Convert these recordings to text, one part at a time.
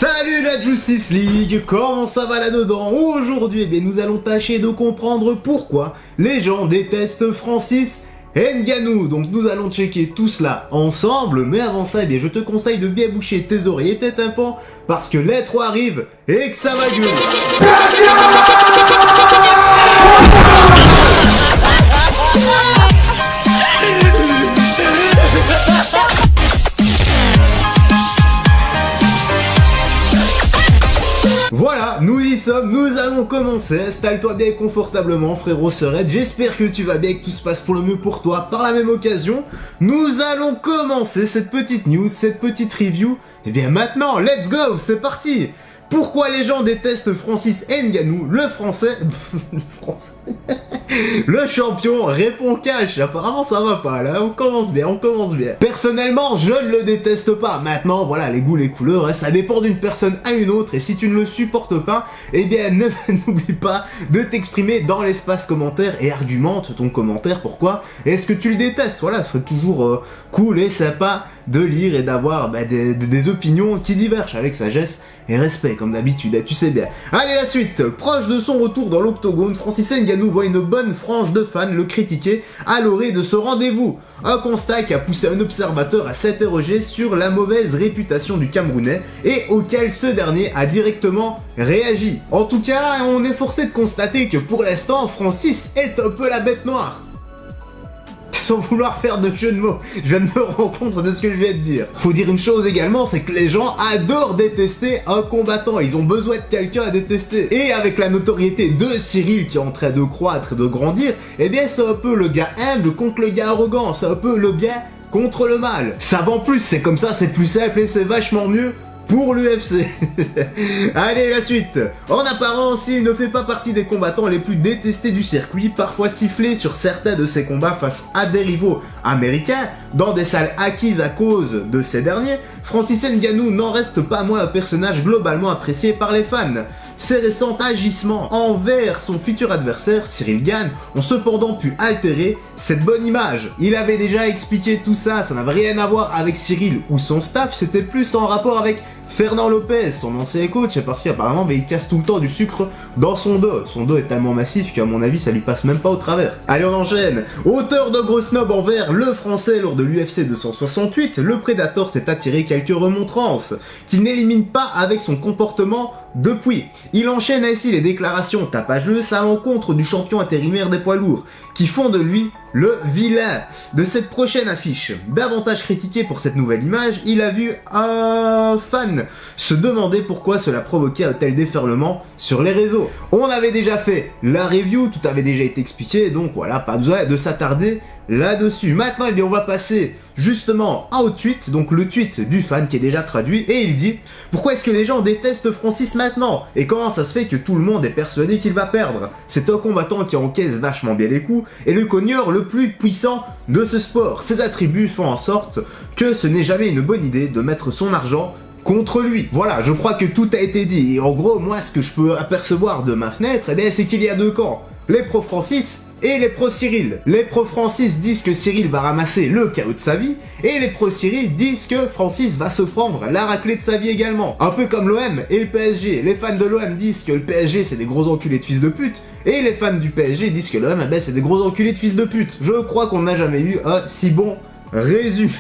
Salut la Justice League, comment ça va là-dedans? Aujourd'hui, nous allons tâcher de comprendre pourquoi les gens détestent Francis Ngannou. Donc nous allons checker tout cela ensemble, mais avant ça, je te conseille de bien boucher tes oreilles et tes tympans, parce que l'être arrive et que ça va gueuler. Voilà, nous y sommes, nous allons commencer. Installe-toi bien confortablement, frérot Serette. J'espère que tu vas bien, que tout se passe pour le mieux pour toi. Par la même occasion, nous allons commencer cette petite news, cette petite review. Et bien maintenant, let's go, c'est parti. Pourquoi les gens détestent Francis Ngannou, le français... Le champion répond cash. Apparemment ça va pas là, on commence bien, Personnellement, je ne le déteste pas. Maintenant, voilà, les goûts, les couleurs, ça dépend d'une personne à une autre. Et si tu ne le supportes pas, n'oublie pas de t'exprimer dans l'espace commentaire et argumente ton commentaire. Pourquoi est-ce que tu le détestes? Voilà, ce serait toujours cool et sympa de lire et d'avoir des opinions qui divergent avec sagesse et respect, comme d'habitude, tu sais bien. Allez, la suite. Proche de son retour dans l'octogone, Francis Ngannou voit une bonne frange de fans le critiquer à l'orée de ce rendez-vous. Un constat qui a poussé un observateur à s'interroger sur la mauvaise réputation du Camerounais et auquel ce dernier a directement réagi. En tout cas, on est forcé de constater que pour l'instant, Francis est un peu la bête noire. Sans vouloir faire de jeu de mots, je viens de me rendre compte de ce que je viens de dire. Faut dire une chose également, c'est que les gens adorent détester un combattant, ils ont besoin de quelqu'un à détester. Et avec la notoriété de Cyril qui est en train de croître et de grandir, c'est un peu le gars humble contre le gars arrogant, c'est un peu le bien contre le mal. Ça va en plus, c'est comme ça, c'est plus simple et c'est vachement mieux pour l'UFC. Allez, la suite. En apparence, il ne fait pas partie des combattants les plus détestés du circuit, parfois sifflé sur certains de ses combats face à des rivaux américains, dans des salles acquises à cause de ces derniers. Francis Ngannou n'en reste pas moins un personnage globalement apprécié par les fans. Ses récents agissements envers son futur adversaire, Cyril Gane, ont cependant pu altérer cette bonne image. Il avait déjà expliqué tout ça, ça n'avait rien à voir avec Cyril ou son staff, c'était plus en rapport avec Fernand Lopez, son ancien coach, parce qu'apparemment il casse tout le temps du sucre dans son dos. Son dos est tellement massif qu'à mon avis ça lui passe même pas au travers. Allez, on enchaîne. Auteur de gros snob envers le français lors de l'UFC 268, le Predator s'est attiré quelques remontrances qu'il n'élimine pas avec son comportement depuis. Il enchaîne ainsi les déclarations tapageuses à l'encontre du champion intérimaire des poids lourds, qui font de lui le vilain de cette prochaine affiche. Davantage critiqué pour cette nouvelle image, il a vu un fan se demander pourquoi cela provoquait un tel déferlement sur les réseaux. On avait déjà fait la review, tout avait déjà été expliqué, donc voilà, pas besoin de s'attarder là-dessus. Maintenant, on va passer justement au tweet, donc le tweet du fan qui est déjà traduit, et il dit: pourquoi est-ce que les gens détestent Francis maintenant? Et comment ça se fait que tout le monde est persuadé qu'il va perdre? C'est un combattant qui encaisse vachement bien les coups, et le cogneur le plus puissant de ce sport. Ses attributs font en sorte que ce n'est jamais une bonne idée de mettre son argent contre lui. Voilà, je crois que tout a été dit. Et en gros, moi, ce que je peux apercevoir de ma fenêtre, c'est qu'il y a deux camps. Les pro-Francis et les pro-Cyril. Les pro-Francis disent que Cyril va ramasser le chaos de sa vie, et les pro-Cyril disent que Francis va se prendre la raclée de sa vie également. Un peu comme l'OM et le PSG. Les fans de l'OM disent que le PSG c'est des gros enculés de fils de pute, et les fans du PSG disent que l'OM c'est des gros enculés de fils de pute. Je crois qu'on n'a jamais eu un si bon résumé.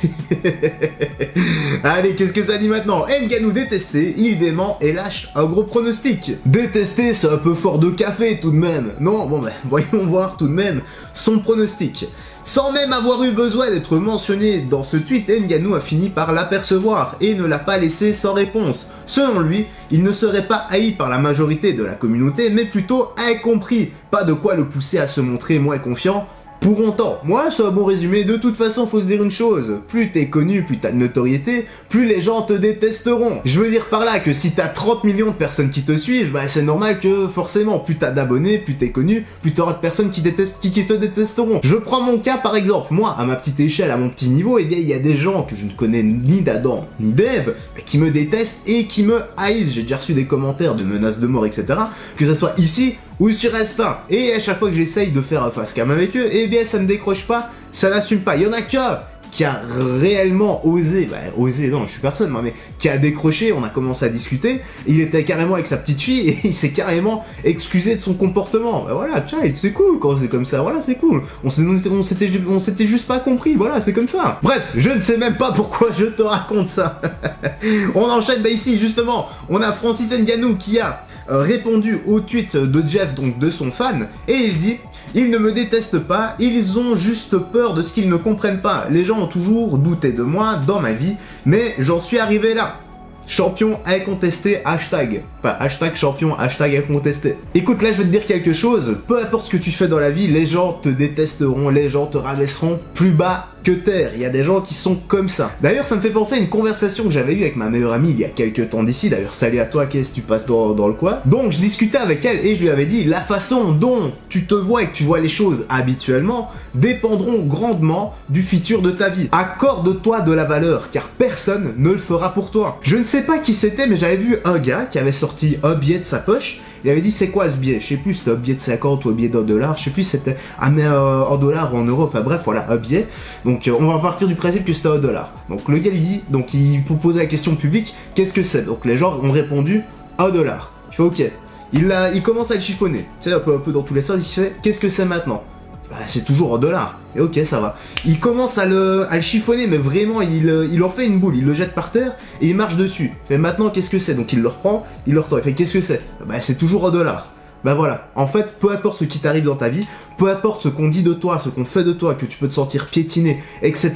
Allez, qu'est-ce que ça dit maintenant? Ngannou détesté, il dément et lâche un gros pronostic. Détesté, c'est un peu fort de café tout de même. Non, bon voyons voir tout de même son pronostic. Sans même avoir eu besoin d'être mentionné dans ce tweet, Ngannou a fini par l'apercevoir et ne l'a pas laissé sans réponse. Selon lui, il ne serait pas haï par la majorité de la communauté, mais plutôt incompris. Pas de quoi le pousser à se montrer moins confiant pour longtemps. Moi, c'est un bon résumé. De toute façon, faut se dire une chose. Plus t'es connu, plus t'as de notoriété, plus les gens te détesteront. Je veux dire par là que si t'as 30 millions de personnes qui te suivent, c'est normal que forcément, plus t'as d'abonnés, plus t'es connu, plus t'auras de personnes qui te détesteront. Je prends mon cas par exemple. Moi, à ma petite échelle, à mon petit niveau, il y a des gens que je ne connais ni d'Adam ni d'Ève, mais qui me détestent et qui me haïssent. J'ai déjà reçu des commentaires de menaces de mort, etc. Que ça soit ici ou sur Insta. Et à chaque fois que j'essaye de faire face cam avec eux, ça ne décroche pas, ça n'assume pas. Il y en a qu'un qui a réellement osé, non, je suis personne moi, mais qui a décroché, on a commencé à discuter, il était carrément avec sa petite fille et il s'est carrément excusé de son comportement. Bah voilà, child, c'est cool quand c'est comme ça, voilà, c'est cool. On s'était juste pas compris, voilà, c'est comme ça. Bref, je ne sais même pas pourquoi je te raconte ça. On enchaîne, bah ici, justement, on a Francis Ngannou qui a répondu au tweet de Jeff, donc de son fan, et il dit: ils ne me détestent pas, ils ont juste peur de ce qu'ils ne comprennent pas. Les gens ont toujours douté de moi dans ma vie, mais j'en suis arrivé là. Champion incontesté, hashtag. Enfin, hashtag champion, hashtag incontesté. Écoute, là je vais te dire quelque chose, peu importe ce que tu fais dans la vie, les gens te détesteront, les gens te rabaisseront plus bas que terre. Il y a des gens qui sont comme ça. D'ailleurs, ça me fait penser à une conversation que j'avais eue avec ma meilleure amie il y a quelques temps d'ici. D'ailleurs, salut à toi, qu'est-ce que tu passes dans le coin. Donc, je discutais avec elle et je lui avais dit: la façon dont tu te vois et que tu vois les choses habituellement dépendront grandement du futur de ta vie. Accorde-toi de la valeur, car personne ne le fera pour toi. Je ne sais pas qui c'était, mais j'avais vu un gars qui avait sorti un billet de sa poche. Il avait dit: c'est quoi ce billet? Je sais plus si c'était un billet de 50 ou un billet $1, je sais plus si c'était en dollars ou en euros, enfin bref, voilà, un billet. Donc on va partir du principe que c'était $1. Donc le gars lui dit, donc il posait la question publique: qu'est-ce que c'est? Donc les gens ont répondu $1. Je fais ok. Il commence à le chiffonner, tu sais, un peu dans tous les sens, il fait: qu'est-ce que c'est maintenant? Bah, c'est toujours $1. Et ok, ça va. Il commence à le chiffonner, mais vraiment, il en fait une boule, il le jette par terre et il marche dessus. Il fait: maintenant, qu'est-ce que c'est? Donc il le reprend, il le retourne. Il fait: qu'est-ce que c'est? Bah, c'est toujours $1. Bah voilà, en fait, peu importe ce qui t'arrive dans ta vie, peu importe ce qu'on dit de toi, ce qu'on fait de toi, que tu peux te sentir piétiné, etc.,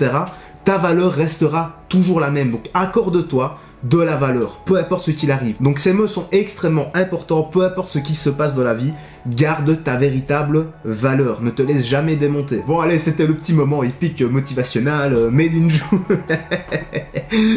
ta valeur restera toujours la même. Donc accorde-toi de la valeur, peu importe ce qu'il arrive. Donc ces mots sont extrêmement importants, peu importe ce qui se passe dans la vie, garde ta véritable valeur, ne te laisse jamais démonter. Bon allez, c'était le petit moment épique motivationnel, made in Jou.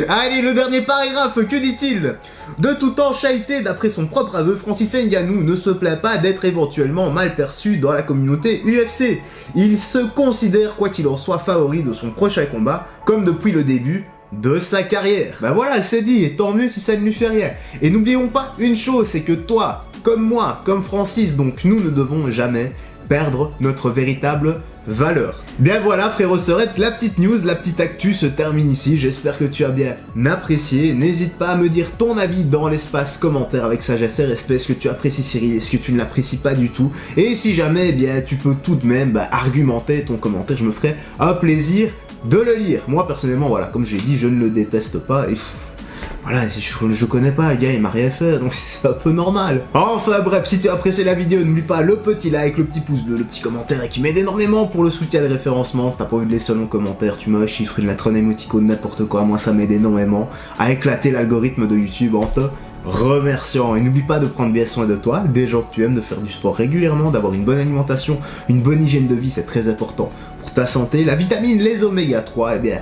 Allez, le dernier paragraphe, que dit-il? De tout temps chahuté, d'après son propre aveu, Francis Ngannou ne se plaît pas d'être éventuellement mal perçu dans la communauté UFC. Il se considère, quoi qu'il en soit, favori de son prochain combat, comme depuis le début de sa carrière. Bah voilà, c'est dit, et tant mieux si ça ne lui fait rien. Et n'oublions pas une chose, c'est que toi, comme moi, comme Francis, donc nous ne devons jamais perdre notre véritable valeur. Bien voilà, frérot sœurette, la petite news, la petite actu se termine ici. J'espère que tu as bien apprécié. N'hésite pas à me dire ton avis dans l'espace commentaire avec sagesse et respect. Est-ce que tu apprécies Cyril? Est-ce que tu ne l'apprécies pas du tout? Et si jamais, eh bien, tu peux tout de même argumenter ton commentaire. Je me ferai un plaisir de le lire. Moi personnellement, voilà, comme je l'ai dit, je ne le déteste pas et voilà, je connais pas, le gars il m'a rien fait, donc c'est un peu normal. Enfin bref, si tu as apprécié la vidéo, n'oublie pas le petit like, le petit pouce bleu, le petit commentaire qui m'aide énormément pour le soutien et le référencement. Si t'as pas envie de laisser un long commentaire, tu mets un chiffre, une lettre, un émoticône, n'importe quoi, moi ça m'aide énormément à éclater l'algorithme de YouTube en te remerciant. Et n'oublie pas de prendre bien soin de toi, des gens que tu aimes, de faire du sport régulièrement, d'avoir une bonne alimentation, une bonne hygiène de vie, c'est très important pour ta santé. La vitamine, les oméga 3, eh bien,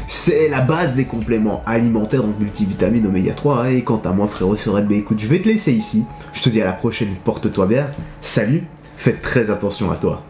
c'est la base des compléments alimentaires, donc multivitamines, oméga 3. Et quant à moi, frérot, écoute, je vais te laisser ici. Je te dis à la prochaine, porte-toi bien. Salut, fais très attention à toi.